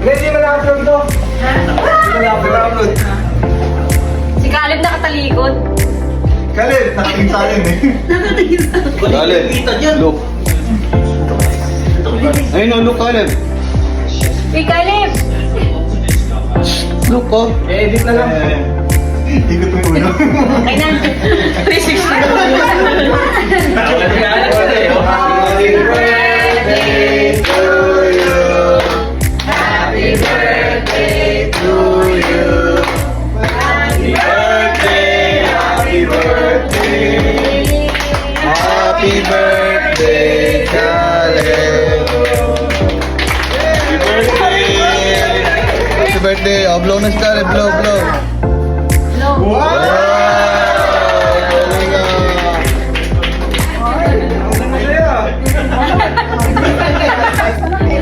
Hindi mo na-upload to. Hindi mo na-upload. Si Caleb nakatalikod. Kalin, nakatingin sa akin eh. Kaleb, look. Ayun o, look Kaleb. Hey, Caleb! Look oh. Edit na lang. Ikot mo yung ulo. Okay na. 360. Happy birthday to you. Happy birthday to you. Happy birthday, happy birthday. Happy birthday, Caleb. Happy birthday. Happy birthday. Oh, blow na si Kaleb. Blow, blow. Wow!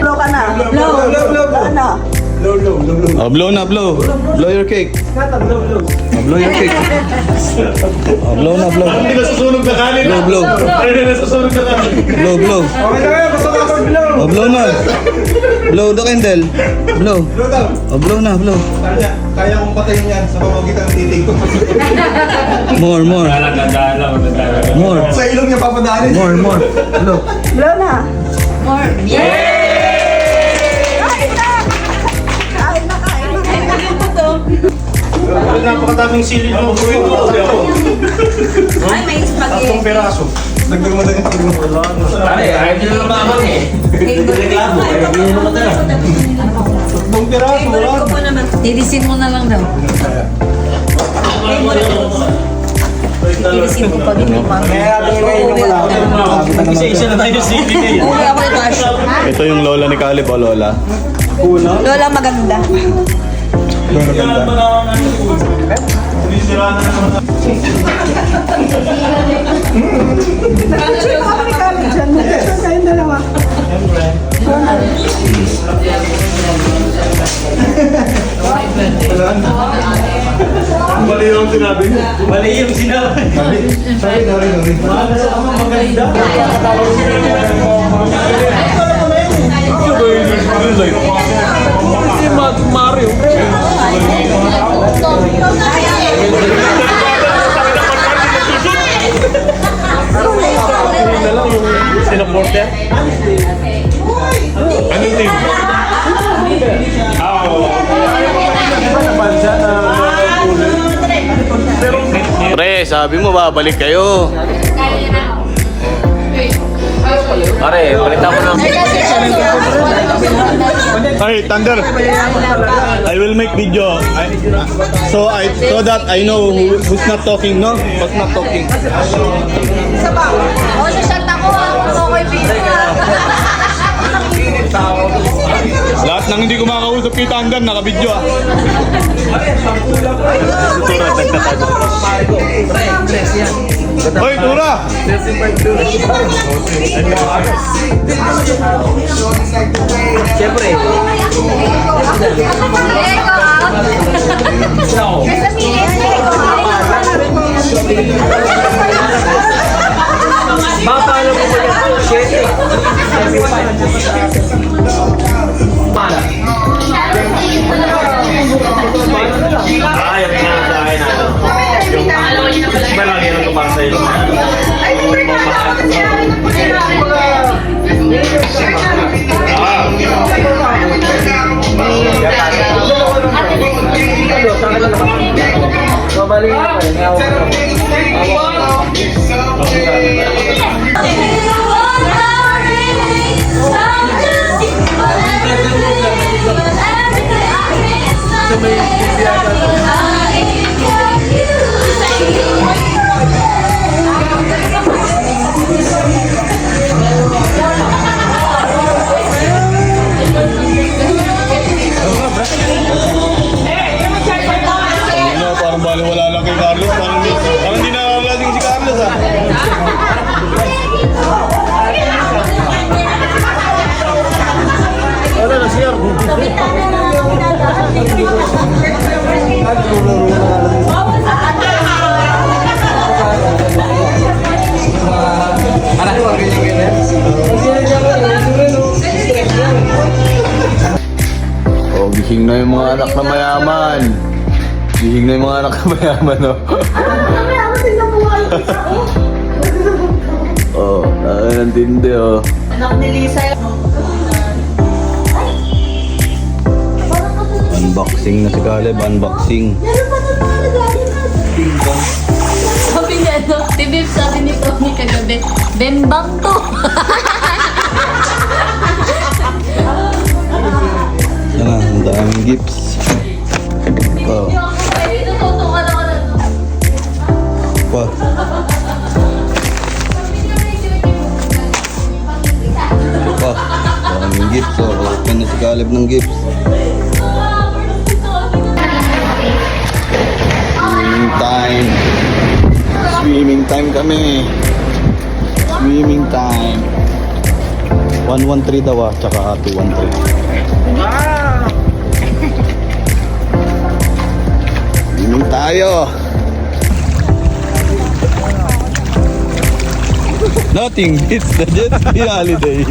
Blow ka na. Blow. Ano? Oh, blow na, blow. Blow your cake. Oh, blow your cake. Oh, blow na, blow. Hindi nasusunog na kanin. Blow, blow. Hindi nasusunog na kanin. Blow, blow. Okay na kayo, basta kapag-blow. Oh, blow na. Blow the candle. Blow. Blow daw. Oh, blow na, blow. Kaya kong patayin yan sa pamagitan ng titig ko. More, more. More. Sa ilong niya papadaanin. More, more. Blow. Blow na. More. Kain na. Kain na, kain na. Kain na. Napakadaming silid mo. Ay, may spaghetti. Peraso. Nagdag mo na yung tigmo. Ayaw nyo na mamang eh. Reklamo, ayaw nyo naman na. Tatlong peraso. Favorite ko po naman. Dilisin mo na lang daw. Dilisin ko pag hindi pa. Kaya bigay nyo wala. Isa-isa na tayo sa silid eh. Uwi ako ito, Ash. Ito yung lola ni Kaleb, oh, lola. Lola maganda. Ganda. Sino ka may kami dyan? Saan kayong dalawa? Mali yung sinabi niyo. Mali yung sinabi. Sorry. Maganda. Mario. Sinaporter? Anong team? Pre, sabi mo babalik kayo. Pare, balita ko na. Hey, Thunder. I will make video. So that I know who's not talking, no? Who's not talking. O, shot ako ha. Okay, video Lahat ng hindi ko makakausap kay Thunder, naka-video ah. Hoy, Tura! Siyempre. Paano mo ba yan? Shit. Ayaw na sa akin na. Yung malaki ng kapal sa iyo. Parang baliwala lang kay Carlos. Parang di nakakalasing si Carlos. Gising na yung mga anak na mayaman. Gising na yung mga anak na mayaman, no? Oh, ang tindi, oh. Anak ni Lisa. Unboxing na si Caleb, unboxing. Sabi niya, no? Tibib, sabi ni Tony kagabi, bembang to. Yan na, ang daming gifts. Oh, Dito, tutungan ako na to. pa. Pa, daming gifts, oh. Open na si Caleb ng gifts. Swimming time. Swimming time kami. Swimming time. 113 daw ah, tsaka 213. Swimming tayo. Nothing beats the jet ski holiday.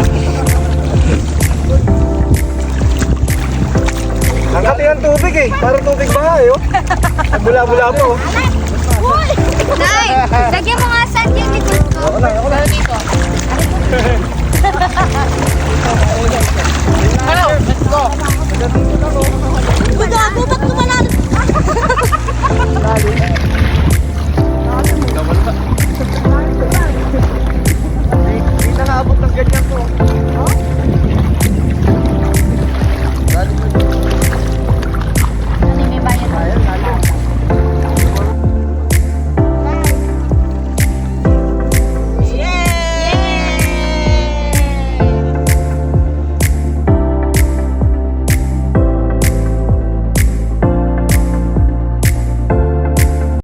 Ang kati ng tubig eh. Parang tubig bahay oh. Ang bula-bula po. Nay, lagyan mo nga saan yung likod ko. Dito. Hello, let's go.